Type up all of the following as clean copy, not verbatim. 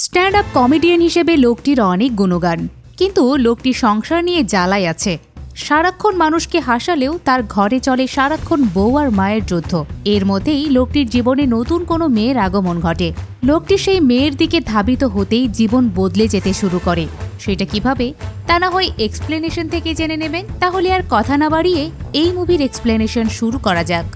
Stand up comedian হিসেবে লোকটির অনেক গুণগান, কিন্তু লোকটি সংসার নিয়ে জ্বালায় আছে। সারাক্ষণ মানুষকে হাসালেও তার ঘরে চলে সারাক্ষণ বউ আর মায়ের যুদ্ধ। এর মধ্যেই লোকটির জীবনে নতুন কোনো মেয়ের আগমন ঘটে। লোকটি সেই মেয়ের দিকে ধাবিত হতেই জীবন বদলে যেতে শুরু করে। সেটা কিভাবে, তা না হয় এক্সপ্লেনেশন থেকে জেনে নেবেন। তাহলে আর কথা না বাড়িয়ে এই মুভির এক্সপ্লেনেশন শুরু করা যাক।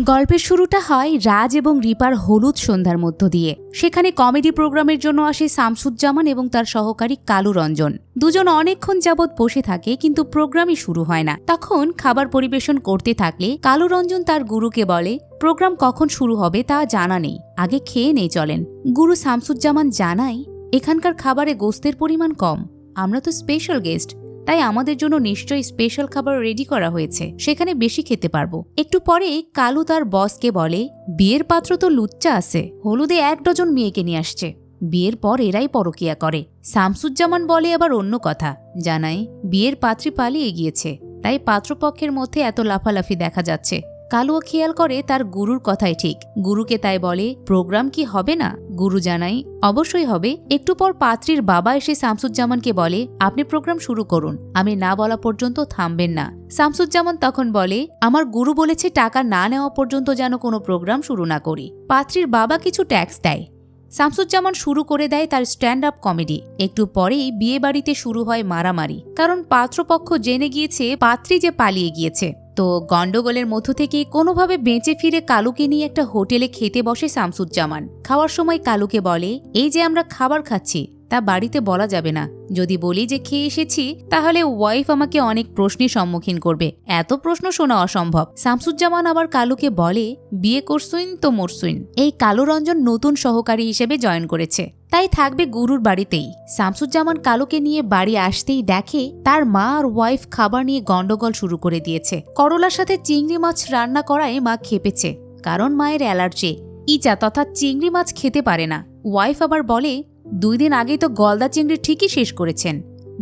গল্পের শুরুটা হয় রাজ এবং রিপার হলুদ সন্ধ্যার মধ্য দিয়ে। সেখানে কমেডি প্রোগ্রামের জন্য আসে শামসুজ্জামান এবং তার সহকারী কালু রঞ্জন। দুজন অনেকক্ষণ যাবৎ বসে থাকে, কিন্তু প্রোগ্রামই শুরু হয় না। তখন খাবার পরিবেশন করতে থাকলে কালু রঞ্জন তার গুরুকে বলে, প্রোগ্রাম কখন শুরু হবে তা জানা নেই, আগে খেয়ে নেই চলেন। গুরু শামসুজ্জামান জানায়, এখানকার খাবারে গোস্তের পরিমাণ কম, আমরা তো স্পেশাল গেস্ট, তাই আমাদের জন্য নিশ্চয়ই স্পেশাল খাবার রেডি করা হয়েছে, সেখানে বেশি খেতে পারবো। একটু পরে কালু তার বসকে বলে, বিয়ের পাত্র তো লুচ্চা আছে, হলুদে 1 ডজন মেয়েকে নিয়ে আসছে, বিয়ের পর এরাই পরকিয়া করে। শামসুজ্জামান বলে আবার অন্য কথা, জানায় বিয়ের পাত্রী পালিয়ে গিয়েছে, তাই পাত্রপক্ষের মধ্যে এত লাফালাফি দেখা যাচ্ছে। কালুও খেয়াল করে তার গুরুর কথাই ঠিক। গুরুকে তাই বলে, প্রোগ্রাম কি হবে না? গুরু জানাই, অবশ্যই হবে। একটু পর পাত্রীর বাবা এসে শামসুজ্জামানকে বলে, আপনি প্রোগ্রাম শুরু করুন, আমি না বলা পর্যন্ত থামবেন না। শামসুজ্জামান তখন বলে, আমার গুরু বলেছে টাকা না নেওয়া পর্যন্ত যেন কোনো প্রোগ্রাম শুরু না করি। পাত্রীর বাবা কিছু ট্যাক্স দেয়। শামসুজ্জামান শুরু করে দেয় তার স্ট্যান্ড আপ কমেডি। একটু পরেই বিয়ে বাড়িতে শুরু হয় মারামারি, কারণ পাত্রপক্ষ জেনে গিয়েছে পাত্রী যে পালিয়ে গিয়েছে। তো গন্ডগোলের মধ্য থেকে কোনোভাবে বেঁচে ফিরে কালুকে নিয়ে একটা হোটেলে খেতে বসে শামসুজ্জামান। খাওয়ার সময় কালুকে বলে, এই যে আমরা খাবার খাচ্ছি তা বাড়িতে বলা যাবে না, যদি বলি যে খেয়ে এসেছি তাহলে ওয়াইফ আমাকে অনেক প্রশ্নের সম্মুখীন করবে, এত প্রশ্ন শোনা অসম্ভব। শামসুজ্জামান আবার কালুকে বলে, বিয়ে করছুইন তো মরছুইন। এই কালু রঞ্জন নতুন সহকারী হিসেবে জয়েন করেছে, তাই থাকবে গুরুর বাড়িতেই। শামসুজ্জামান কালুকে নিয়ে বাড়ি আসতেই দেখে তার মা আর ওয়াইফ খাবার নিয়ে গন্ডগোল শুরু করে দিয়েছে। করলার সাথে চিংড়ি মাছ রান্না করায় মা খেপেছে, কারণ মায়ের অ্যালার্জি, ইচা তথা চিংড়ি মাছ খেতে পারে না। ওয়াইফ আবার বলে, 2 দিন আগেই তো গলদা চিংড়ি ঠিকই শেষ করেছেন।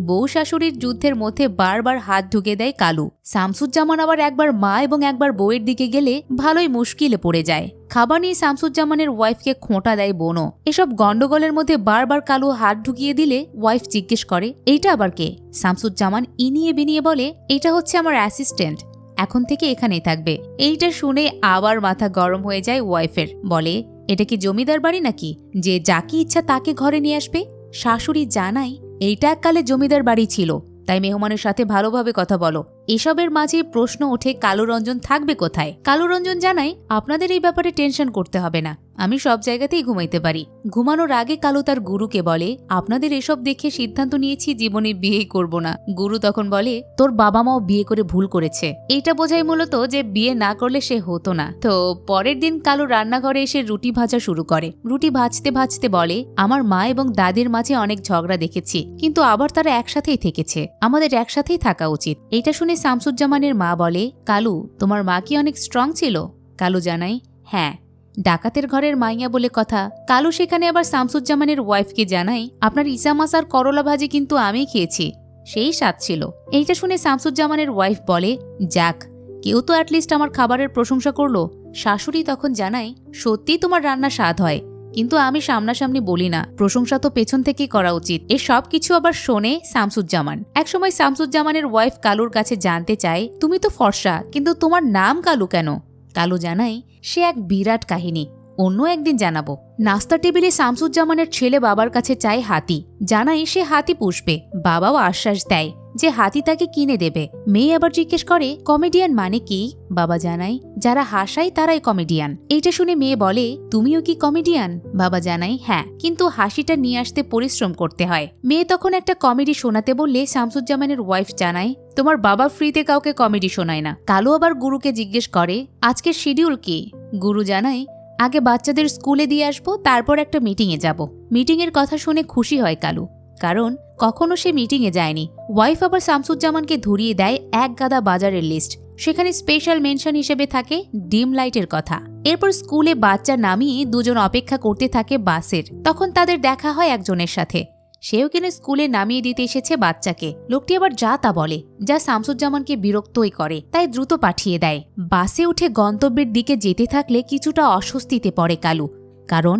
বউ শাশুড়ির যুদ্ধের মধ্যে বারবার হাত ঢুকে দেয় কালু। শামসুজ্জামান আবার একবার মা এবং একবার বউয়ের দিকে গেলে ভালোই মুশকিলে পড়ে যায়। খাবার নিয়ে শামসুজ্জামানের ওয়াইফকে খোঁটা দেয় বোনও। এসব গন্ডগোলের মধ্যে বারবার কালু হাত ঢুকিয়ে দিলে ওয়াইফ জিজ্ঞেস করে, এইটা আবার কে? শামসুজ্জামান ইনিয়ে বিনিয়ে বলে, এটা হচ্ছে আমার অ্যাসিস্ট্যান্ট, এখন থেকে এখানেই থাকবে। এইটা শুনে আবার মাথা গরম হয়ে যায় ওয়াইফের। বলে, এটা কি জমিদার বাড়ি নাকি যে যাকে ইচ্ছা তাকে ঘরে নিয়ে আসবে? শাশুড়ি জানাই, এইটা এককালে জমিদার বাড়ি ছিল, তাই মেহমানের সাথে ভালোভাবে কথা বলো। এসবের মাঝে প্রশ্ন ওঠে, কালু রঞ্জন থাকবে কোথায়? কালু রঞ্জন জানাই, আপনাদের এই ব্যাপারে টেনশন করতে হবে না, আমি সব জায়গাতেই ঘুমাইতে পারি। ঘুমানোর আগে কালু তার গুরুকে বলে, আপনাদের এসব দেখে সিদ্ধান্ত নিয়েছি জীবনে বিয়ে করব না। গুরু তখন বলে, তোর বাবা মাও বিয়ে করে ভুল করেছে, এইটা বোঝাই মূলত যে বিয়ে না করলে সে হতো না। তো পরের দিন কালু রান্নাঘরে এসে রুটি ভাজা শুরু করে। রুটি ভাজতে ভাজতে বলে, আমার মা এবং দাদির মাঝে অনেক ঝগড়া দেখেছি, কিন্তু আবার তারা একসাথেই থেকেছে, আমাদের একসাথেই থাকা উচিত। এইটা শুনে শামসুজ্জামানের মা বলে, কালু, তোমার মা কি অনেক স্ট্রং ছিল? কালু জানাই, হ্যাঁ, ডাকাতের ঘরের মাইয়া বলে কথা। কালু সেখানে আবার শামসুজ্জামানের ওয়াইফকে জানাই, আপনার ইসামাস আর করলা ভাজি কিন্তু আমি খেয়েছি, সেই স্বাদ ছিল। এইটা শুনে শামসুজ্জামানের ওয়াইফ বলে, যাক, কেউ তো অ্যাটলিস্ট আমার খাবারের প্রশংসা করলো। শাশুড়ি তখন জানাই, সত্যিই তোমার রান্না স্বাদ হয়, কিন্তু আমি সামনাসামনি বলি না, প্রশংসা তো পেছন থেকেই করা উচিত। এ সব কিছু আবার শোনে শামসুজ্জামান। একসময় শামসুজ্জামানের ওয়াইফ কালুর কাছে জানতে চায়, তুমি তো ফর্সা, কিন্তু তোমার নাম কালু কেন? কালু জানাই, সে এক বিরাট কাহিনী, অন্য একদিন জানাবো। নাস্তা টেবিলে শামসুজ্জামানের ছেলে বাবার কাছে চায় হাতি। জানাই সে হাতি পুষবে। বাবাও আশ্বাস দেয় যে হাতি তাকে কিনে দেবে। মেয়ে আবার জিজ্ঞেস করে, কমেডিয়ান মানে কি? বাবা জানাই, যারা হাসায় তারাই কমেডিয়ান। এইটা শুনে মেয়ে বলে, তুমিও কি কমেডিয়ান? বাবা জানাই, হ্যাঁ, কিন্তু হাসিটা নিয়ে আসতে পরিশ্রম করতে হয়। মেয়ে তখন একটা কমেডি শোনাতে বললে শামসুজ্জামানের ওয়াইফ জানাই, তোমার বাবা ফ্রিতে কাউকে কমেডি শোনায় না। কালু আবার গুরুকে জিজ্ঞেস করে, আজকের শিডিউল কি? গুরু জানাই, আগে বাচ্চাদের স্কুলে দিয়ে আসবো, তারপর একটা মিটিংয়ে যাব। মিটিংয়ের কথা শুনে খুশি হয় কালু, কারণ কখনো সে মিটিংয়ে যায়নি। ওয়াইফ আবার শামসুজ্জামানকে ধরিয়ে দেয় এক গাদা বাজারের লিস্ট। সেখানে স্পেশাল মেনশন হিসেবে থাকে ডিম লাইটের কথা। এরপর স্কুলে বাচ্চা নামিয়ে দুজন অপেক্ষা করতে থাকে বাসের। তখন তাদের দেখা হয় একজনের সাথে, সেও কিনা স্কুলে নামিয়ে দিতে এসেছে বাচ্চাকে। লোকটি আবার যা তা বলে, যা শামসুজ্জামানকে বিরক্তই করে, তাই দ্রুত পাঠিয়ে দেয়। বাসে উঠে গন্তব্যের দিকে যেতে থাকলে কিছুটা অস্বস্তিতে পড়ে কালু, কারণ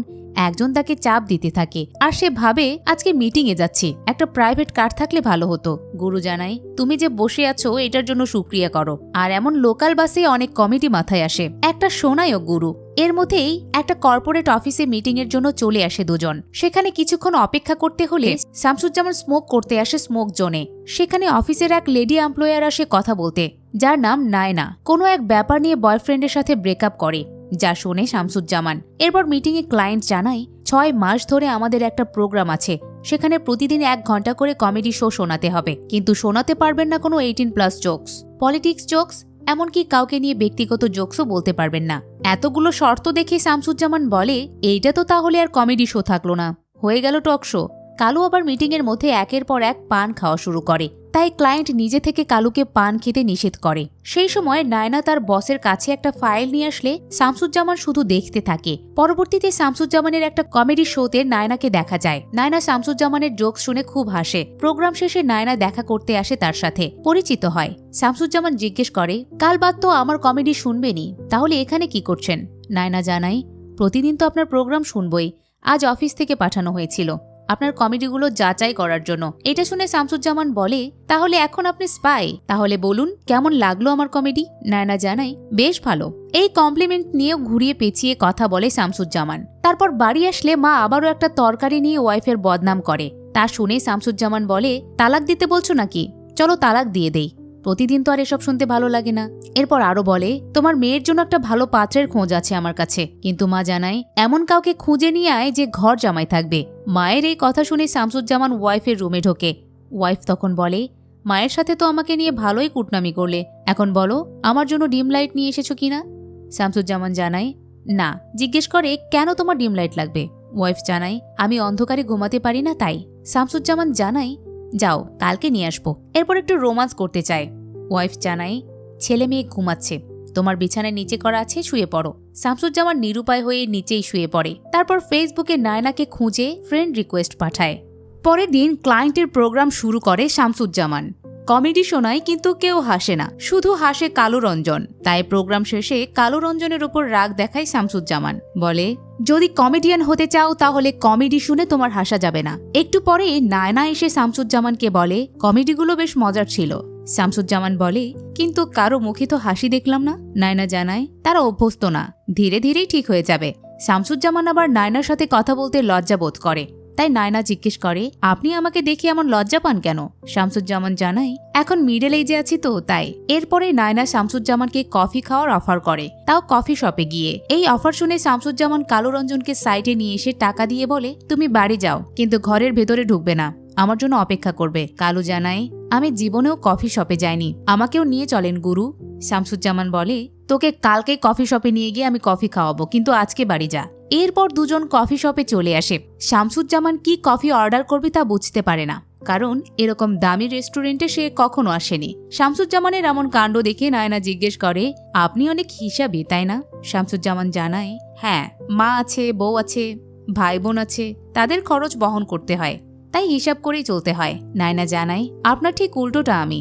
একজন তাকে চাপ দিতে থাকে আর সে ভাবে আজকে মিটিংয়ে যাচ্ছি, একটা প্রাইভেট কার থাকলে ভালো হতো। গুরু জানাই, তুমি যে বসে আছো এটার জন্য শুক্রিয়া করো। আর এমন লোকাল বাসে অনেক কমিটি মাথায় আসে, একটা শোনায়ও গুরু। এর মধ্যেই একটা কর্পোরেট অফিসে মিটিং এর জন্য চলে আসে দুজন। সেখানে কিছুক্ষণ অপেক্ষা করতে হলে শামসুজ্জামান স্মোক করতে আসে স্মোক জোনে। সেখানে অফিসের এক লেডি এমপ্লয়ার আসে কথা বলতে, যার নাম নায়না। কোনো এক ব্যাপার নিয়ে বয়ফ্রেন্ডের সাথে ব্রেকআপ করে, যা শুনে শামসুজ্জামান। এরপর মিটিংয়ে ক্লায়েন্ট জানায় 6 মাস ধরে আমাদের একটা প্রোগ্রাম আছে, সেখানে প্রতিদিন 1 ঘন্টা করে কমেডি শো শোনাতে হবে, কিন্তু শোনাতে পারবেন না কোনো 18+ জোকস, পলিটিক্স জোকস, এমনকি কাউকে নিয়ে ব্যক্তিগত জোকসও বলতে পারবেন না। এতগুলো শর্ত দেখে শামসুজ্জামান বলে, এইটা তো তাহলে আর কমেডি শো থাকলো না, হয়ে গেল টক শো। কালু আবার মিটিংয়ের মধ্যে একের পর এক পান খাওয়া শুরু করে, তাই ক্লায়েন্ট নিজে থেকে কালুকে পান খেতে নিষেধ করে। সেই সময় নায়না তার বসের কাছে একটা ফাইল নিয়ে আসলে শামসুজ্জামান শুধু দেখতে থাকে। পরবর্তীতে শামসুজ্জামানের একটা কমেডি শোতে নায়নাকে দেখা যায়। নায়না শামসুজ্জামানের জোকস শুনে খুব হাসে। প্রোগ্রাম শেষে নায়না দেখা করতে আসে তার সাথে, পরিচিত হয়। শামসুজ্জামান জিজ্ঞেস করে, কাল বাদ তো আমার কমেডি শুনবেনি, তাহলে এখানে কি করছেন? নায়না জানাই, প্রতিদিন তো আপনার প্রোগ্রাম শুনবই, আজ অফিস থেকে পাঠানো হয়েছিল আপনার কমেডিগুলো যাচাই করার জন্য। এটা শুনে শামসুজ্জামান বলে, তাহলে এখন আপনি স্পাই? তাহলে বলুন কেমন লাগলো আমার কমেডি? নায়না জানাই, বেশ ভালো। এই কমপ্লিমেন্ট নিয়ে ঘুরিয়ে পেঁচিয়ে কথা বলে শামসুজ্জামান। তারপর বাড়ি আসলে মা আবারও একটা তরকারি নিয়ে ওয়াইফের বদনাম করে। তা শুনে শামসুজ্জামান বলে, তালাক দিতে বলছো নাকি? চলো তালাক দিয়ে দেই, প্রতিদিন তো আর এসব শুনতে ভালো লাগে না। এরপর আরো বলে, তোমার মেয়ের জন্য একটা ভালো পাত্রের খোঁজ আছে আমার কাছে, কিন্তু মা জানায় এমন কাউকে খুঁজে নিয়ে আয় যে ঘর জামাই থাকবে। মায়ের এই কথা শুনে শামসুজ্জামান ওয়াইফের রুমে ঢোকে। ওয়াইফ তখন বলে, মায়ের সাথে তো আমাকে নিয়ে ভালোই কুটনামি করলে, এখন বলো আমার জন্য ডিম লাইট নিয়ে এসেছো কিনা? শামসুজ্জামান জানায়, না। জিজ্ঞেস করে, কেন তোমার ডিম লাইট লাগবে? ওয়াইফ জানায়, আমি অন্ধকারে ঘুমাতে পারি না তাই। শামসুজ্জামান জানায়, যাও কালকে নিয়ে আসবো। এরপর একটু রোমান্স করতে চায়। ওয়াইফ জানাই, ছেলে মেয়ে ঘুমাচ্ছে, তোমার বিছানার নিচে করা আছে, শুয়ে পড়ো। শামসুজ্জামান নিরুপায় হয়ে নিচেই শুয়ে পড়ে। তারপর ফেসবুকে নায়নাকে খুঁজে ফ্রেন্ড রিকোয়েস্ট পাঠায়। পরের দিন ক্লায়েন্টের প্রোগ্রাম শুরু করে শামসুজ্জামান। কমেডি শোনায়, কিন্তু কেউ হাসে না, শুধু হাসে কালু রঞ্জন। তাই প্রোগ্রাম শেষে কালু রঞ্জনের উপর রাগ দেখায় শামসুজ্জামান। বলে, যদি কমেডিয়ান হতে চাও তাহলে কমেডি শুনে তোমার হাসা যাবে না। একটু পরে নায়না এসে শামসুজ্জামানকে বলে, কমেডিগুলো বেশ মজার ছিল। শামসুজ্জামান বলে, কিন্তু কারো মুখে তো হাসি দেখলাম না। নায়না জানায়, তারা অভ্যস্ত না, ধীরে ধীরেই ঠিক হয়ে যাবে। শামসুজ্জামান আবার নায়নার সাথে কথা বলতে লজ্জা বোধ করে, তাই নায়না জিজ্ঞেস করে, আপনি আমাকে দেখে এমন লজ্জা পান কেন? শামসুজ্জামান জানাই, এখন মিডল এজে আছি তো তাই। এরপরে নায়না শামসুজ্জামানকে কফি খাওয়ার অফার করে, তাও কফি শপে গিয়ে। এই অফার শুনে শামসুজ্জামান কালু রঞ্জনকে সাইডে নিয়ে এসে টাকা দিয়ে বলে, তুমি বাড়ি যাও, কিন্তু ঘরের ভেতরে ঢুকবে না, আমার জন্য অপেক্ষা করবে। কালু জানায়, আমি জীবনেও কফি শপে যাইনি, আমাকেও নিয়ে চলেন গুরু। শামসুজ্জামান বলে, তোকে কালকে কফি শপে নিয়ে গিয়ে আমি কফি খাওয়াবো, কিন্তু আজকে বাড়ি যা। এরপর দুজন কফি শপে চলে আসে। শামসুজ্জামান কি কফি অর্ডার করবে তা বুঝতে পারে না, কারণ এরকম দামি রেস্টুরেন্টে সে কখনো আসেনি। শামসুজ্জামানের এমন কাণ্ড দেখে নায়না জিজ্ঞেস করে, আপনি অনেক হিসাবি তাই না? শামসুজ্জামান জানায়, হ্যাঁ, মা আছে, বউ আছে, ভাই বোন আছে, তাদের খরচ বহন করতে হয়, তাই হিসাব করেই চলতে হয়। নায়না জানায়, আপনার ঠিক উল্টোটা আমি,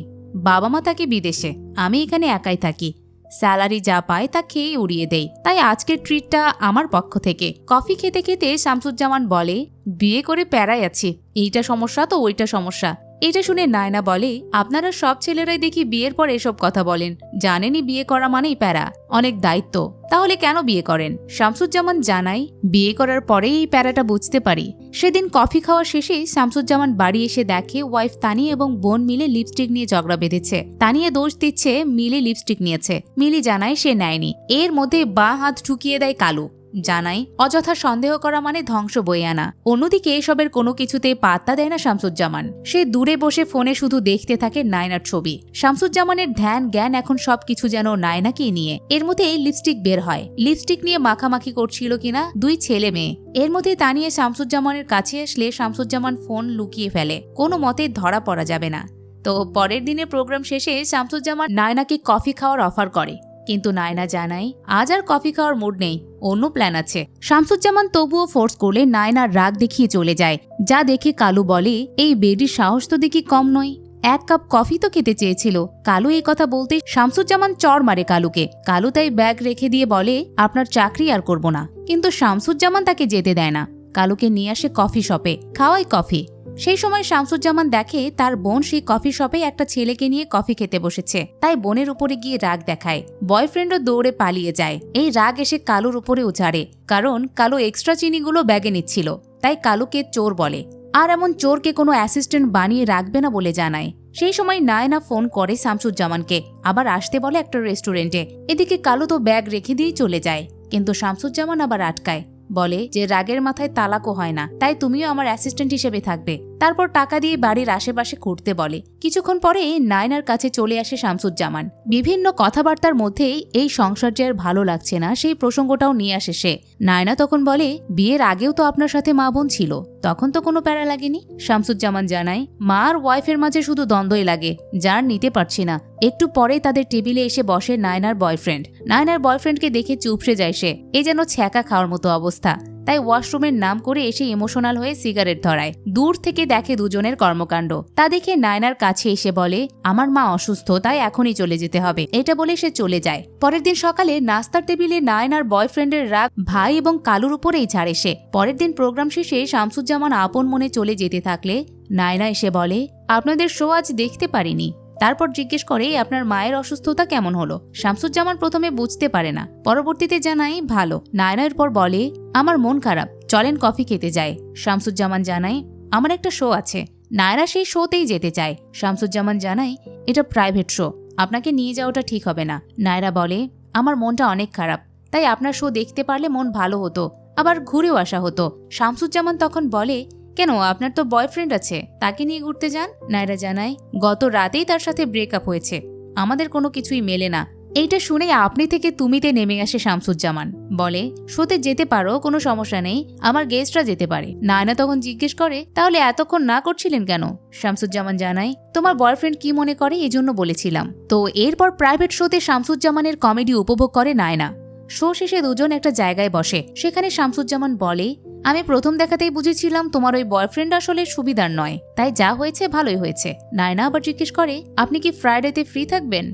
বাবা মা থাকে বিদেশে, আমি এখানে একাই থাকি, স্যালারি যা পায় তা খেয়ে উড়িয়ে দেই, তাই আজকের ট্রিটটা আমার পক্ষ থেকে। কফি খেতে খেতে শামসুজ্জামান বলে, বিয়ে করে প্যারায় আছি, এইটা সমস্যা তো ওইটা সমস্যা। এটা শুনে নায়না বলে, আপনারা সব ছেলেরাই দেখি বিয়ের পর এসব কথা বলেন, জানেনই বিয়ে করা মানেই প্যারা, অনেক দায়িত্ব, তাহলে কেন বিয়ে করেন? শামসুজ্জামান জানাই, বিয়ে করার পরেই এই প্যারাটা বুঝতে পারি। সেদিন কফি খাওয়া শেষে শামসুজ্জামান বাড়ি এসে দেখে ওয়াইফ তানিয়া এবং বোন মিলে লিপস্টিক নিয়ে ঝগড়া বেঁধেছে। তানিয়া দোষ দিচ্ছে মিলি লিপস্টিক নিয়েছে, মিলি জানায় সে নেয়নি। এর মধ্যে বাঁ হাত ঢুকিয়ে দেয় কালু। জানাই, অযথা সন্দেহ করা মানে ধ্বংস বয়ে আনা। অন্যদিকে এসবের কোনো কিছুতে পাত্তা দেয় না শামসুজ্জামান, সে দূরে বসে ফোনে শুধু দেখতে থাকে নায়নার ছবি। শামসুজ্জামানের ধ্যান জ্ঞান এখন সবকিছু যেন নায়নাকেই নিয়ে। এর মধ্যে লিপস্টিক বের হয়, লিপস্টিক নিয়ে মাখামাখি করছিল কিনা 2 ছেলে মেয়ে। এর মধ্যে তানিয়া শামসুজ্জামানের কাছে আসলে শামসুজ্জামান ফোন লুকিয়ে ফেলে, কোনো মতে ধরা পড়া যাবে না। তো পরের দিনে প্রোগ্রাম শেষে শামসুজ্জামান নায়নাকে কফি খাওয়ার অফার করে, কিন্তু নায়না জানায়, আজ আর কফি খাওয়ার মুড নেই, অন্য প্ল্যান আছে। শামসুজ্জামান তবুও ফোর্স করলে নায়নার রাগ দেখিয়ে চলে যায়, যা দেখে কালু বলে, এই বেডির সাহস তো দেখি কম নয়। এক কাপ কফি তো খেতে চেয়েছিল। কালু এই কথা বলতে শামসুজ্জামান চড় মারে কালুকে। কালু তাই ব্যাগ রেখে দিয়ে বলে, আপনার চাকরি আর করব না। কিন্তু শামসুজ্জামান তাকে যেতে দেয় না। কালুকে নিয়ে আসে কফি শপে, খাওয়াই কফি। সেই সময় শামসুজ্জামান দেখে তার বোন সেই কফি শপে একটা ছেলেকে নিয়ে কফি খেতে বসেছে। তাই বোনের উপরে গিয়ে রাগ দেখায়। বয়ফ্রেন্ডও দৌড়ে পালিয়ে যায়। এই রাগ এসে কালুর উপরে উচাড়ে, কারণ কালু এক্সট্রা চিনিগুলো ব্যাগে নিচ্ছিল। তাই কালুকে চোর বলে, আর এমন চোরকে কোনো অ্যাসিস্ট্যান্ট বানিয়ে রাখবে না বলে জানায়। সেই সময় নায়না ফোন করে শামসুজ্জামানকে, আবার আসতে বলে একটা রেস্টুরেন্টে। এদিকে কালু তো ব্যাগ রেখে দিয়েই চলে যায়, কিন্তু শামসুজ্জামান আবার আটকায়, বলে যে রাগের মাথায় তালাকও হয় না, তাই তুমিও আমার অ্যাসিস্ট্যান্ট হিসেবে থাকবে। তারপর টাকা দিয়ে বাড়ির আশেপাশে ঘুরতে বলে। কিছুক্ষণ পরে নায়নার কাছে চলে আসে শামসুজ্জামান। বিভিন্ন কথাবার্তার মধ্যেই এই সংসার যে আর ভালো লাগছে না সেই প্রসঙ্গটাও নিয়ে আসে সে। নায়না তখন বলে, বিয়ের আগেও তো আপনার সাথে মা বোন ছিল, তখন তো কোনো প্যারা লাগেনি। শামসুজ্জামান জানায়, মা আর ওয়াইফের মাঝে শুধু দ্বন্দ্বই লাগে, যার নিতে পারছি না। একটু পরেই তাদের টেবিলে এসে বসে নায়নার বয়ফ্রেন্ড। নায়নার বয়ফ্রেন্ডকে দেখে চুপসে যায় সে। এ যেন ছ্যাঁকা খাওয়ার মতো অবস্থা। তাই ওয়াশরুমের নাম করে এসে ইমোশনাল হয়ে সিগারেট ধরায়। দূর থেকে দেখে দুজনের কর্মকাণ্ড। তা দেখে নায়নার কাছে এসে বলে, আমার মা অসুস্থ, তাই এখনই চলে যেতে হবে। এটা বলে সে চলে যায়। পরের দিন সকালে নাস্তার টেবিলে নায়নার বয়ফ্রেন্ডের রাগ ভাই এবং কালুর উপরেই ছাড়ে সে। পরের দিন প্রোগ্রাম শেষে শামসুজ্জামান আপন মনে চলে যেতে থাকলে নায়না এসে বলে, আপনাদের শো আজ দেখতে পারিনি। তারপর জিজ্ঞেস করে, আপনার মায়ের অসুস্থতা কেমন হলো? শামসুজ্জামান প্রথমে বুঝতে পারে না, পরবর্তীতে জানায় ভালো। নায়নার পর বলে, আমার মন খারাপ, চলেন কফি খেতে যায়। শামসুজ্জামান জানায়, আমার একটা শো আছে। নায়না সেই শোতেই যেতে চায়। শামসুজ্জামান জানায়, এটা প্রাইভেট শো, আপনাকে নিয়ে যাওয়াটা ঠিক হবে না। নায়রা বলে, আমার মনটা অনেক খারাপ, তাই আপনার শো দেখতে পারলে মন ভালো হতো, আবার ঘুরেও আসা হতো। শামসুজ্জামান তখন বলে, কেন, আপনার তো বয়ফ্রেন্ড আছে, তাকে নিয়ে ঘুরতে যান। নায়রা জানায়, গত রাতেই তার সাথে ব্রেকআপ হয়েছে, আমাদের কোনো কিছুই মেলে না। এইটা শুনে আপনি থেকে তুমিতে নেমে আসে শামসুজ্জামান, বলে, শোতে যেতে পারো, কোনো সমস্যা নেই, আমার গেস্টরা যেতে পারে। নায়না তখন জিজ্ঞেস করে, তাহলে এতক্ষণ না করছিলেন কেন? শামসুজ্জামান জানায়, তোমার বয়ফ্রেন্ড কি মনে করে এজন্য বলেছিলাম। তো এরপর প্রাইভেট শোতে শামসুজ্জামানের কমেডি উপভোগ করে নায়না। শো শেষে দুজন একটা জায়গায় বসে। সেখানে শামসুজ্জামান বলে, আমি প্রথম দেখাতেই বুঝেছিলাম তোমার ওই বয়ফ্রেন্ড আসলে সুবিধার নয়, তাই যা হয়েছে ভালোই হয়েছে। নায়না আবার জিজ্ঞেস করে, আপনি কি ফ্রাইডেতে ফ্রি থাকবেন?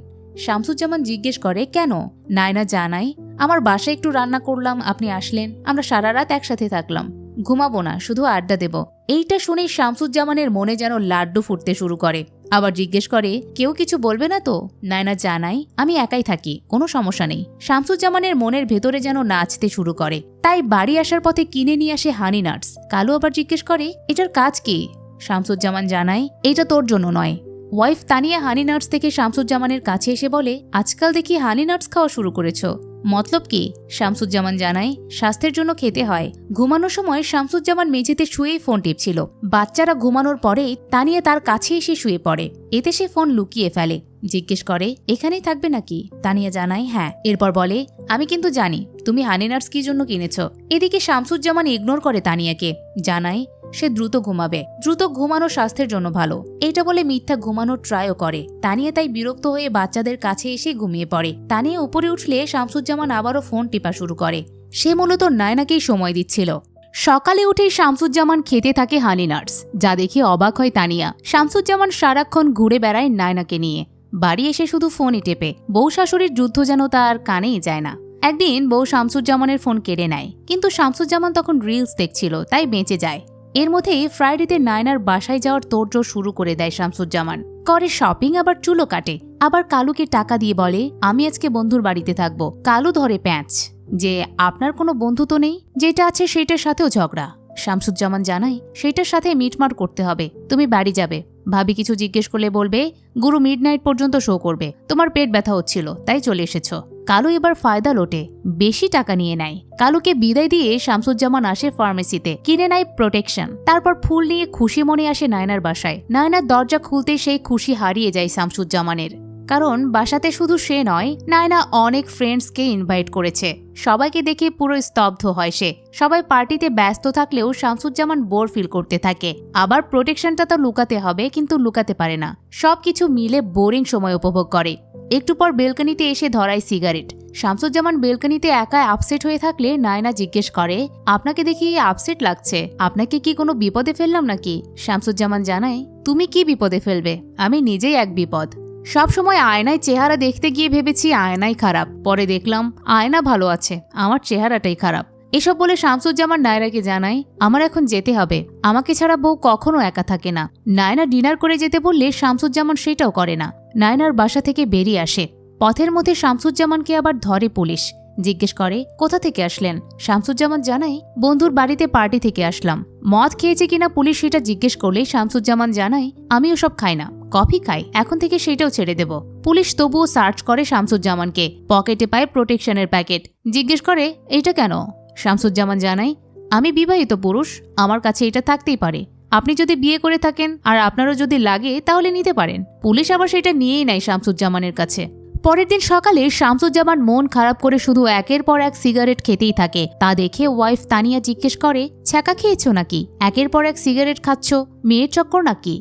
শামসুজ্জামান জিজ্ঞেস করে, কেন? নায়না জানায়, আমার বাসায় একটু রান্না করলাম, আপনি আসলেন, আমরা সারা রাত একসাথে থাকলাম, ঘুমাবো না, শুধু আড্ডা দেব। এইটা শুনেই শামসুজ্জামানের মনে যেন লাড্ডু ফুটতে শুরু করে। আবার জিজ্ঞেস করে, কেউ কিছু বলবে না তো? নায়না জানায়, আমি একাই থাকি, কোনো সমস্যা নেই। শামসুজ্জামানের মনের ভেতরে যেন নাচতে শুরু করে। তাই বাড়ি আসার পথে কিনে নিয়ে আসে হানি নাটস। কালু আবার জিজ্ঞেস করে, এটার কাজ কি? শামসুজ্জামান জানায়, এটা তোর জন্য নয়। ওয়াইফ তানিয়া হানি নাটস থেকে শামসুজ্জামানের কাছে এসে বলে, আজকাল দেখি হানি নাটস খাওয়া শুরু করেছো, মতলব কি? শামসুজ্জামান জানায়, স্বাস্থ্যের জন্য খেতে হয়। ঘুমানোর সময় শামসুজ্জামান মেঝেতে শুয়েই ফোন টিপছিল। বাচ্চারা ঘুমানোর পরেই তানিয়া তার কাছে এসে শুয়ে পড়ে। এতে সে ফোন লুকিয়ে ফেলে। জিজ্ঞেস করে, এখানেই থাকবে নাকি? তানিয়া জানায়, হ্যাঁ। এরপর বলে, আমি কিন্তু জানি তুমি হানি নাটস কি জন্য কিনেছ। এদিকে শামসুজ্জামান ইগনোর করে তানিয়াকে, জানায় সে দ্রুত ঘুমাবে, দ্রুত ঘুমানো স্বাস্থ্যের জন্য ভালো। এইটা বলে মিথ্যা ঘুমানোর ট্রাইও করে। তানিয়া তাই বিরক্ত হয়ে বাচ্চাদের কাছে এসে ঘুমিয়ে পড়ে। তানিয়া উপরে উঠলে শামসুজ্জামান আবারও ফোন টিপা শুরু করে। সে মূলত নায়নাকেই সময় দিচ্ছিল। সকালে উঠেই শামসুজ্জামান খেতে থাকে হানি নাটস, যা দেখে অবাক হয় তানিয়া। শামসুজ্জামান সারাক্ষণ ঘুরে বেড়ায় নায়নাকে নিয়ে, বাড়ি এসে শুধু ফোনই টেপে। বউ শাশুড়ির যুদ্ধ যেন তার কানেই যায় না। একদিন বউ শামসুজ্জামানের ফোন কেড়ে নেয়, কিন্তু শামসুজ্জামান তখন রিলস দেখছিল, তাই বেঁচে যায়। এর মধ্যেই ফ্রাইডেতে নায়নার বাসায় যাওয়ার তোড়জোড় শুরু করে দেয় শামসুজ্জামান। করে শপিং, আবার চুলও কাটে। আবার কালুকে টাকা দিয়ে বলে, আমি আজকে বন্ধুর বাড়িতে থাকবো। কালু ধরে প্যাঁচ যে, আপনার কোনো বন্ধু তো নেই, যেটা আছে সেটার সাথেও ঝগড়া। শামসুজ্জামান জানায়, সেটার সাথে মিটমাট করতে হবে, তুমি বাড়ি যাবে। ভাবি কিছু জিজ্ঞেস করলে বলবে, গুরু মিডনাইট পর্যন্ত শো করবে, তোমার পেট ব্যথা হচ্ছিল তাই চলে এসেছো। কালু এবার ফায়দা লোটে, বেশি টাকা নিয়ে নেয়। কালুকে বিদায় দিয়ে শামসুজ্জামান আসে ফার্মেসিতে, কিনে নেয় প্রোটেকশন। তারপর ফুল নিয়ে খুশি মনে আসে নায়নার বাসায়। নায়নার দরজা খুলতে সেই খুশি হারিয়ে যায় শামসুজ্জামানের। কারণ বাসাতে শুধু সে নয়, নায়না অনেক ফ্রেন্ডসকে ইনভাইট করেছে। সবাইকে দেখে পুরো স্তব্ধ হয় সে। সবাই পার্টিতে ব্যস্ত থাকলেও শামসুজ্জামান বোর ফিল করতে থাকে। আবার প্রোটেকশনটা তো লুকাতে হবে, কিন্তু লুকাতে পারে না। সবকিছু মিলে বোরিং সময় উপভোগ করে। একটু পর বেলকনিতে এসে ধরায় সিগারেট। শামসুজ্জামান বেলকনিতে একা আপসেট হয়ে থাকলে নায়না জিজ্ঞেস করে, আপনাকে দেখি আপসেট লাগছে, আপনাকে কি কোনো বিপদে ফেললাম নাকি? শামসুজ্জামান জানায়, তুমি কি বিপদে ফেলবে, আমি নিজেই এক বিপদ। সবসময় আয়নায় চেহারা দেখতে গিয়ে ভেবেছি আয়নাই খারাপ, পরে দেখলাম আয়না ভালো আছে, আমার চেহারাটাই খারাপ। এসব বলে শামসুজ্জামান নায়রাকে জানায়, আমার এখন যেতে হবে, আমাকে ছাড়া বউ কখনো একা থাকে না। নায়না ডিনার করে যেতে বললে শামসুজ্জামান সেটাও করে না। নায়নার বাসা থেকে বেরিয়ে আসে। পথের মধ্যে শামসুজ্জামানকে আবার ধরে পুলিশ। জিজ্ঞেস করে, কোথা থেকে আসলেন? শামসুজ্জামান জানায়, বন্ধুর বাড়িতে পার্টি থেকে আসলাম। মদ খেয়েছে কিনা পুলিশ সেটা জিজ্ঞেস করলে শামসুজ্জামান জানায়, আমি ওসব খাই না, কফি খাই, এখন থেকে সেটাও ছেড়ে দেব। পুলিশ তবুও সার্চ করে শামসুজ্জামানকে। পকেটে পায় প্রোটেকশনের প্যাকেট। জিজ্ঞেস করে, এইটা কেন? শামসুজ্জামান জানায়, আমি বিবাহিত পুরুষ, আমার কাছে এটা থাকতেই পারে। আপনি যদি বিয়ে করে থাকেন আর আপনারও যদি লাগে তাহলে নিতে পারেন। পুলিশ আবার সেটা নিয়েই নেয় শামসুজ্জামানের কাছে। পরের দিন সকালে শামসুজ্জামান মন খারাপ করে শুধু একের পর এক সিগারেট খেতেই থাকে। তা দেখে ওয়াইফ তানিয়া জিজ্ঞেস করে, ছ্যাঁকা খেয়েছো নাকি? একের পর এক সিগারেট খাচ্ছ, মেয়ের চক্কর নাকি?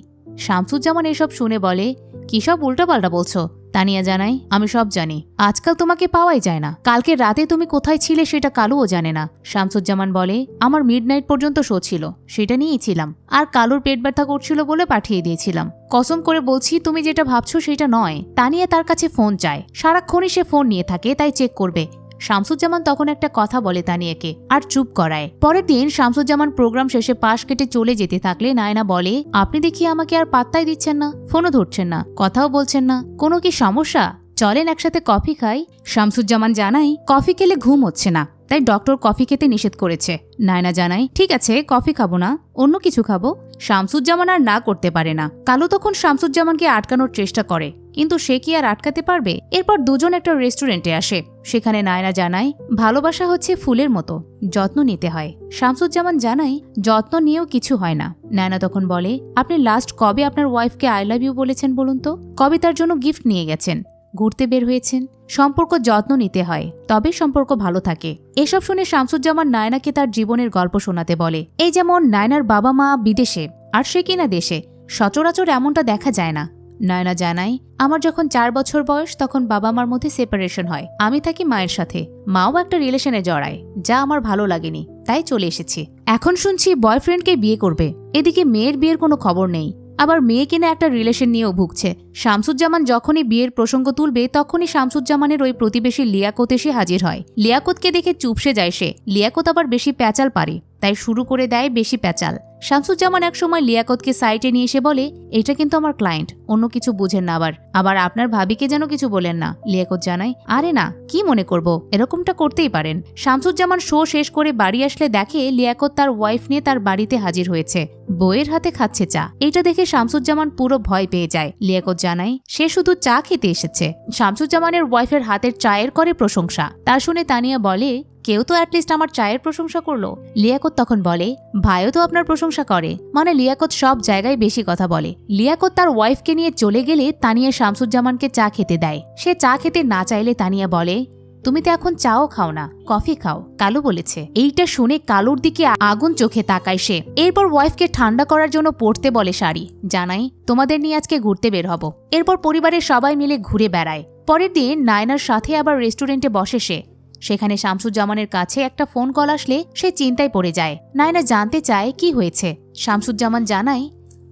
শামসুজ্জামান এসব শুনে বলে, কি সব উল্টোপাল্টা বলছো? তানিয়া জানায়, আমি সব জানি, আজকাল তোমাকে পাওয়াই যায় না। কালকে রাতে তুমি কোথায় ছিলে সেটা কালুও জানে না। শামসুজ্জামান বলে, আমার মিডনাইট পর্যন্ত শো ছিল, সেটা নিয়েই ছিলাম, আর কালুর পেট ব্যথা করছিল বলে পাঠিয়ে দিয়েছিলাম। কসম করে বলছি তুমি যেটা ভাবছো সেটা নয়। তানিয়া তার কাছে ফোন চায়, সারাক্ষণই সে ফোন নিয়ে থাকে, তাই চেক করবে। শামসুজ্জামান তখন একটা কথা বলে তানিয়াকে, আর চুপ করায়। পরের দিন শামসুজ্জামান প্রোগ্রাম শেষে পাশ কেটে চলে যেতে থাকলে নায়না বলে, আপনি দেখি আমাকে আর পাত্তাই দিচ্ছেন না, ফোনও ধরছেন না, কথাও বলছেন না, কোনো কি সমস্যা? চলেন একসাথে কফি খাই। শামসুজ্জামান জানায়, কফি খেলে ঘুম হচ্ছে না, তাই ডক্টর কফি খেতে নিষেধ করেছে। নায়না জানায়, ঠিক আছে, কফি খাবো না, অন্য কিছু খাবো। শামসুজ্জামান আর না করতে পারে না। কালু তখন শামসুজ্জামানকে আটকানোর চেষ্টা করে, কিন্তু সে কি আর আটকাতে পারবে? এরপর দুজন একটা রেস্টুরেন্টে আসে। সেখানে নায়না জানায়, ভালোবাসা হচ্ছে ফুলের মতো, যত্ন নিতে হয়। শামসুজ্জামান জানায়, যত্ন নিয়েও কিছু হয় না। নায়না তখন বলে, আপনি লাস্ট কবে আপনার ওয়াইফকে আই লাভ ইউ বলেছেন বলুন তো? কবে তার জন্য গিফট নিয়ে গেছেন? ঘুরতে বের হয়েছেন? সম্পর্ক যত্ন নিতে হয়, তবে সম্পর্ক ভালো থাকে। এসব শুনে শামসুজ্জামান নায়নাকে তার জীবনের গল্প শোনাতে বলে। এই যেমন নায়নার বাবা মা বিদেশে, আর সে কিনা দেশে। সচরাচর এমনটা দেখা যায় না। নায়না জানায়, আমার যখন 4 বছর বয়স তখন বাবা মার মধ্যে সেপারেশন হয়। আমি থাকি মায়ের সাথে, মাও একটা রিলেশনে জড়ায়, যা আমার ভালো লাগেনি, তাই চলে এসেছি। এখন শুনছি বয়ফ্রেন্ডকে বিয়ে করবে। এদিকে মেয়ের বিয়ের কোনো খবর নেই, আবার মেয়ে কিনা একটা রিলেশন নিয়েও ভুগছে। শামসুজ্জামান যখনই বিয়ের প্রসঙ্গ তুলবে তখনই শামসুজ্জামানের ওই প্রতিবেশী লিয়াকত এসে হাজির হয়। লিয়াকতকে দেখে চুপসে যায় সে। লিয়াকত আবার বেশি প্যাচাল পারে, তাই শুরু করে দেয় বেশি প্যাচাল। শামসুজ্জামান এক সময় লিয়াকতকে সাইটে নিয়ে এসে বলে, এটা কিন্তু আমার ক্লায়েন্ট, অন্য কিছু বুঝেন না, আবার আপনার ভাবিকে যেন কিছু বলেন না। লিয়াকত জানায়, আরে না, কি মনে করব, এরকমটা করতেই পারেন। শামসুজ্জামান শো শেষ করে বাড়ি আসলে দেখে লিয়াকত তার ওয়াইফ নিয়ে তার বাড়িতে হাজির হয়েছে, বউয়ের হাতে খাচ্ছে চা। এটা দেখে শামসুজ্জামান পুরো ভয় পেয়ে যায়। লিয়াকত জানায়, সে শুধু চা খেতে এসেছে। শামসুজ্জামানের ওয়াইফের হাতের চায়ের করে প্রশংসা। তা শুনে তানিয়া বলে, কেউ তো অ্যাটলিস্ট আমার চায়ের প্রশংসা করলো। লিয়াকত তখন বলে, ভাইও তো আপনার প্রশংসা করে। মানে লিয়াকত সব জায়গায় বেশি কথা বলে। লিয়াকত তার ওয়াইফকে নিয়ে চলে গেলে তানিয়া শামসুজ্জামানকে চা খেতে দেয়। সে চা খেতে না চাইলে তানিয়া বলে, তুমি তো এখন চাও খাও না, কফি খাও, কালু বলেছে। এইটা শুনে কালুর দিকে আগুন চোখে তাকায় সে। এরপর ওয়াইফকে ঠান্ডা করার জন্য পড়তে বলে শাড়ি। জানাই, তোমাদের নিয়ে আজকে ঘুরতে বের হব। এরপর পরিবারের সবাই মিলে ঘুরে বেড়ায়। পরের দিন নায়নার সাথে আবার রেস্টুরেন্টে বসে সে। সেখানে শামসুজ্জামানের কাছে একটা ফোন কল আসলে সে চিন্তায় পড়ে যায়। নায়না জানতে চায় কি হয়েছে। শামসুজ্জামান জানায়,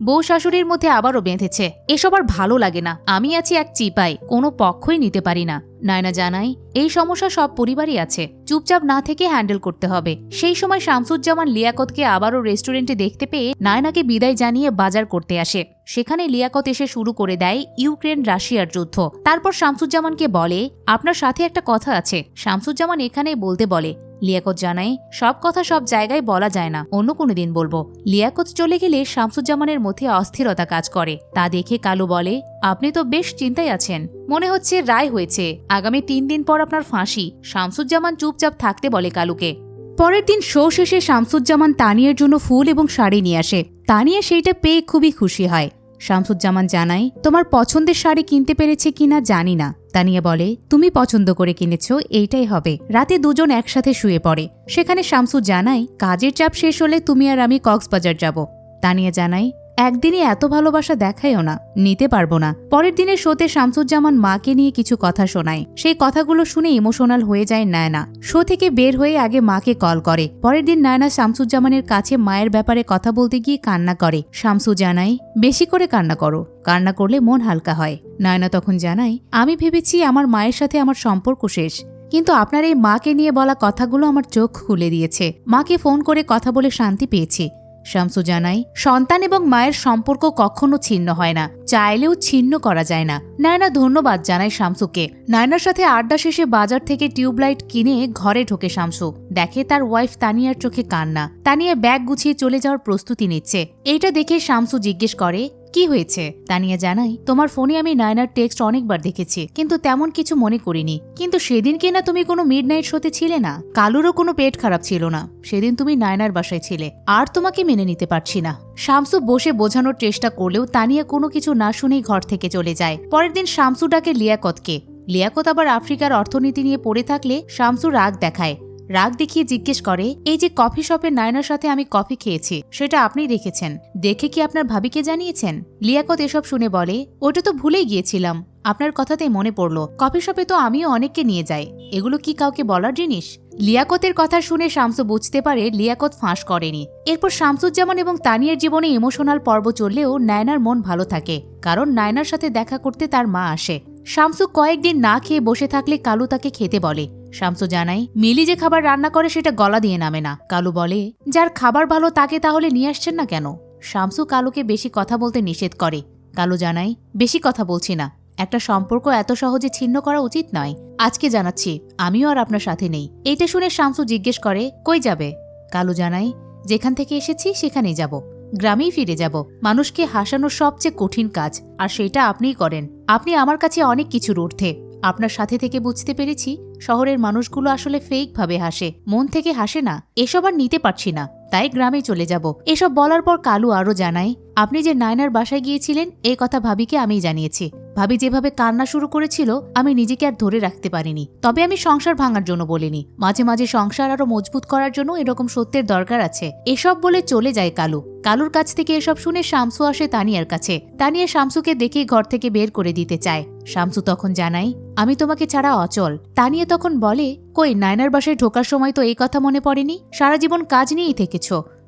বউ শাশুড়ির মধ্যে আবারও বেঁধেছে, এসব আর ভালো লাগে না। আমি আছি এক চিপাই, কোনো পক্ষই নিতে পারি না। নায়না জানায়, এই সমস্যা সব পরিবারই আছে, চুপচাপ না থেকে হ্যান্ডেল করতে হবে। সেই সময় শামসুজ্জামান লিয়াকতকে আবারও রেস্টুরেন্টে দেখতে পেয়ে নায়নাকে বিদায় জানিয়ে বাজার করতে আসে। সেখানে লিয়াকত এসে শুরু করে দেয় ইউক্রেন রাশিয়ার যুদ্ধ। তারপর শামসুজ্জামানকে বলে, আপনার সাথে একটা কথা আছে। শামসুজ্জামান এখানেই বলতে বলে। লিয়াকত জানায়, সব কথা সব জায়গায় বলা যায় না, অন্য কোনো দিন বলবো। লিয়াকত চলে গেলে শামসুজ্জামানের মধ্যে অস্থিরতা কাজ করে। তা দেখে কালু বলে, আপনি তো বেশ চিন্তায় আছেন, মনে হচ্ছে রায় হয়েছে, আগামী 3 দিন পর আপনার ফাঁসি। শামসুজ্জামান চুপচাপ থাকতে বলে কালুকে। পরের দিন শো শেষে শামসুজ্জামান তানিয়ার জন্য ফুল এবং শাড়ি নিয়ে আসে। তানিয়া সেইটা পেয়ে খুবই খুশি হয়। শামসুজ্জামান জানায়, তোমার পছন্দের শাড়ি কিনতে পেরেছে কিনা জানি না। তানিয়া বলে, তুমি পছন্দ করে কিনেছো, এইটাই হবে। রাতে দুজন একসাথে শুয়ে পড়ে। সেখানে শামসু জানায়, কাজের চাপ শেষ হলে তুমি আর আমি কক্সবাজার যাব। তানিয়া জানায়, একদিনই এত ভালোবাসা দেখাইও না, নিতে পারবো না। পরের দিনের শোতে শামসুজ্জামান মাকে নিয়ে কিছু কথা শোনায়। সেই কথাগুলো শুনে ইমোশনাল হয়ে যায় নায়না। শো থেকে বের হয়ে আগে মাকে কল করে। পরের দিন নায়না শামসুজ্জামানের কাছে মায়ের ব্যাপারে কথা বলতে গিয়ে কান্না করে। শামসু জানায়, বেশি করে কান্না করো, কান্না করলে মন হালকা হয়। নায়না তখন জানায়, আমি ভেবেছি আমার মায়ের সাথে আমার সম্পর্ক শেষ, কিন্তু আপনার এই মাকে নিয়ে বলা কথাগুলো আমার চোখ খুলে দিয়েছে। মাকে ফোন করে কথা বলে শান্তি পেয়েছি। শামসু জানায়, সন্তান এবং মায়ের সম্পর্ক কখনো ছিন্ন হয় না, চাইলেও ছিন্ন করা যায় না। নায়না ধন্যবাদ জানায় শামসুকে। নায়নার সাথে আড্ডা শেষে বাজার থেকে টিউবলাইট কিনে ঘরে ঢোকে শামসু। দেখে তার ওয়াইফ তানিয়ার চোখে কান্না। তানিয়া ব্যাগ গুছিয়ে চলে যাওয়ার প্রস্তুতি নিচ্ছে। এইটা দেখে শামসু জিজ্ঞেস করে, কি হয়েছে? তানিয়া জানায়, তোমার ফোনে আমি নায়নার টেক্সট অনেকবার দেখেছি, কিন্তু তেমন কিছু মনে করিনি। কিন্তু সেদিনকে না তুমি কোনো মিডনাইট শোতে ছিলে না? কালুরও কোনো পেট খারাপ ছিল না, সেদিন তুমি নায়নার বাসায় ছিলে, আর তোমাকে মেনে নিতে পারছি না। শামসু বসে বোঝানোর চেষ্টা করলেও তানিয়া কোনো কিছু না শুনেই ঘর থেকে চলে যায়। পরের দিন শামসু ডাকে লিয়াকতকে। লিয়াকত আবার আফ্রিকার অর্থনীতি নিয়ে পড়ে থাকলে শামসু রাগ দেখায়। রাগ দেখিয়ে জিজ্ঞেস করে, এই যে কফি শপে নায়নার সাথে আমি কফি খেয়েছি, সেটা আপনি দেখেছেন, দেখে কি আপনার ভাবিকে জানিয়েছেন? লিয়াকত এসব শুনে বলে, ওটা তো ভুলেই গিয়েছিলাম, আপনার কথাতেই মনে পড়লো, কফি শপে তো আমিও অনেককে নিয়ে যাই, এগুলো কি কাউকে বলার জিনিস? লিয়াকতের কথা শুনে শামসু বুঝতে পারে লিয়াকত ফাঁস করেনি। এরপর শামসুজ্জামান এবং তানিয়ার জীবনে ইমোশনাল পর্ব চললেও নায়নার মন ভালো থাকে, কারণ নায়নার সাথে দেখা করতে তার মা আসে। শামসু কয়েকদিন না খেয়ে বসে থাকলে কালু তাকে খেতে বলে। শামসু জানায়, মিলি যে খাবার রান্না করে সেটা গলা দিয়ে নামে না। কালু বলে, যার খাবার ভালো তাকে তাহলে নিয়ে আসছেন না কেন? শামসু কালুকে বেশি কথা বলতে নিষেধ করে। কালু জানায়, বেশি কথা বলছি না, একটা সম্পর্ক এত সহজে ছিন্ন করা উচিত নয়। আজকে জানাচ্ছি, আমিও আর আপনার সাথে নেই। এইটা শুনে শামসু জিজ্ঞেস করে, কই যাবে? কালু জানায়, যেখান থেকে এসেছি সেখানেই যাব, গ্রামেই ফিরে যাব। মানুষকে হাসানো সবচেয়ে কঠিন কাজ, আর সেটা আপনিই করেন। আপনি আমার কাছে অনেক কিছুর ঊর্ধ্বে। আপনার সাথে থেকে বুঝতে পেরেছি শহরের মানুষগুলো আসলে ফেক ভাবে হাসে, মন থেকে হাসে না। এসব আর নিতে পারছি না, তাই গ্রামে চলে যাব। এসব বলার পর কালু আরও জানায়, আপনি যে নায়নার বাসায় গিয়েছিলেন এই কথা ভাবিকে আমিই জানিয়েছি। ভাবি যেভাবে কান্না শুরু করেছিল আমি নিজেকে আর ধরে রাখতে পারিনি। তবে আমি সংসার ভাঙার জন্য বলিনি, মাঝে মাঝে সংসার আরো মজবুত করার জন্য এরকম সত্যের দরকার আছে। এসব বলে চলে যায় কালু। কালুর কাছ থেকে এসব শুনে শামসু আসে তানিয়ার কাছে। তানিয়া শামসুকে দেখে ঘর থেকে বের করে দিতে চায়। শামসু তখন জানায়, আমি তোমাকে ছাড়া অচল। তানিয়া তখন বলে, কই নায়নার বাসায় ঢোকার সময় তো এই কথা মনে পড়েনি? সারা জীবন কাজ নিয়েই থেকেছ,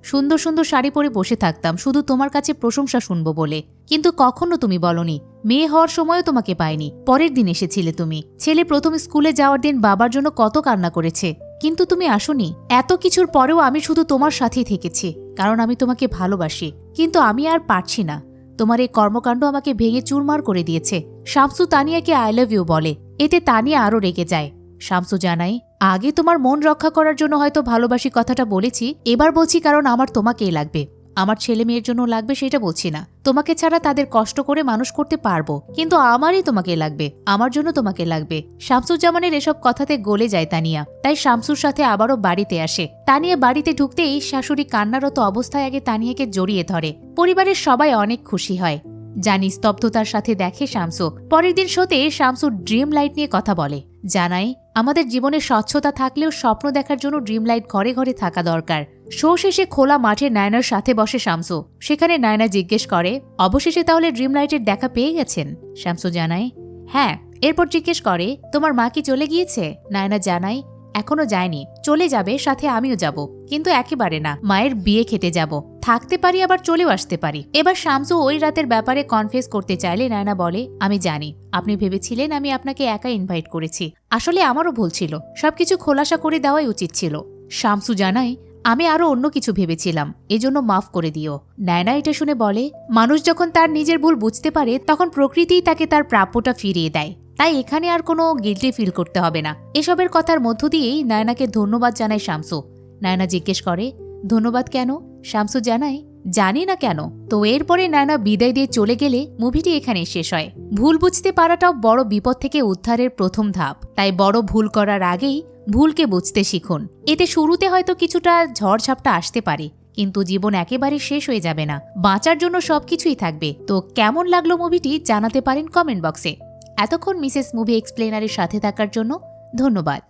সুন্দর সুন্দর শাড়ি পরে বসে থাকতাম শুধু তোমার কাছে প্রশংসা শুনবো বলে, কিন্তু কখনো তুমি বলনি। মেয়ে হওয়ার সময়ও তোমাকে পাইনি, পরের দিন এসেছিলে তুমি। ছেলে প্রথম স্কুলে যাওয়ার দিন বাবার জন্য কত কান্না করেছে, কিন্তু তুমি আসোনি। এত কিছুর পরেও আমি শুধু তোমার সাথেই থেকেছি, কারণ আমি তোমাকে ভালোবাসি। কিন্তু আমি আর পারছি না, তোমার এই কর্মকাণ্ড আমাকে ভেঙে চুরমার করে দিয়েছে। শামসু তানিয়াকে আই লাভ ইউ বলে, এতে তানিয়া আরও রেগে যায়। শামসু জানায়, আগে তোমার মন রক্ষা করার জন্য হয়তো ভালোবাসি কথাটা বলেছি, এবার বলছি কারণ আমার তোমাকেই লাগবে। আমার ছেলে মেয়ের জন্য লাগবে সেটা বলছি না, তোমাকে ছাড়া তাদের কষ্ট করে মানুষ করতে পারবো, কিন্তু আমারই তোমাকে লাগবে, আমার জন্য তোমাকে লাগবে। শামসুজ্জামানের এসব কথাতে গলে যায় তানিয়া, তাই শামসুর সাথে আবারও বাড়িতে আসে। তানিয়া বাড়িতে ঢুকতেই শাশুড়ি কান্নারত অবস্থায় আগে তানিয়াকে জড়িয়ে ধরে। পরিবারের সবাই অনেক খুশি হয়। জানি স্তব্ধতার সাথে দেখে শামসু। পরের দিন শোতে শামসু ড্রিম লাইট নিয়ে কথা বলে। জানায়, আমাদের জীবনে স্বচ্ছতা থাকলেও স্বপ্ন দেখার জন্য ড্রিম লাইট ঘরে ঘরে থাকা দরকার। শো শেষে খোলা মাঠে নায়নার সাথে বসে শামসু। সেখানে নায়না জিজ্ঞেস করে, অবশেষে তাহলে ড্রিম লাইটের দেখা পেয়ে গেছেন? শামসু জানায়, হ্যাঁ। এরপর জিজ্ঞেস করে, তোমার মা কি চলে গিয়েছে? নায়না জানায়, এখনো যায়নি, চলে যাবে, সাথে আমিও যাব, কিন্তু একেবারে না, মায়ের বিয়ে খেতে যাব, থাকতে পারি আবার চলেও আসতে পারি। এবার শামসু ওই রাতের ব্যাপারে কনফেস করতে চাইলে নায়না বলে, আমি জানি আপনি ভেবেছিলেন আমি আপনাকে একা ইনভাইট করেছি, আসলে আমারও ভুল ছিল, সবকিছু খোলাসা করে দেওয়াই উচিত ছিল। শামসু জানায়, আমি আরো অন্য কিছু ভেবেছিলাম, এজন্য মাফ করে দিও। নায়না এটা শুনে বলে, মানুষ যখন তার নিজের ভুল বুঝতে পারে তখন প্রকৃতিই তাকে তার প্রাপ্যটা ফিরিয়ে দেয়, তাই এখানে আর কোনো গিল্টি ফিল করতে হবে না। এসবের কথার মধ্য দিয়েই নায়নাকে ধন্যবাদ জানায় শামসু। নায়না জিজ্ঞেস করে, ধন্যবাদ কেন? শামসু জানায়, জানি না কেন। তো এরপরে নায়না বিদায় দিয়ে চলে গেলে মুভিটি এখানে শেষ হয়। ভুল বুঝতে পারাটাও বড় বিপদ থেকে উদ্ধারের প্রথম ধাপ, তাই বড় ভুল করার আগেই ভুলকে বুঝতে শিখুন। এতে শুরুতে হয়তো কিছুটা ঝড়ঝাপটা আসতে পারে, কিন্তু জীবন একেবারে শেষ হয়ে যাবে না, বাঁচার জন্য সবকিছুই থাকবে। তো কেমন লাগলো মুভিটি জানাতে পারেন কমেন্ট বক্সে। এতক্ষণ মিসেস মুভি এক্সপ্লেনারের সাথে থাকার জন্য ধন্যবাদ।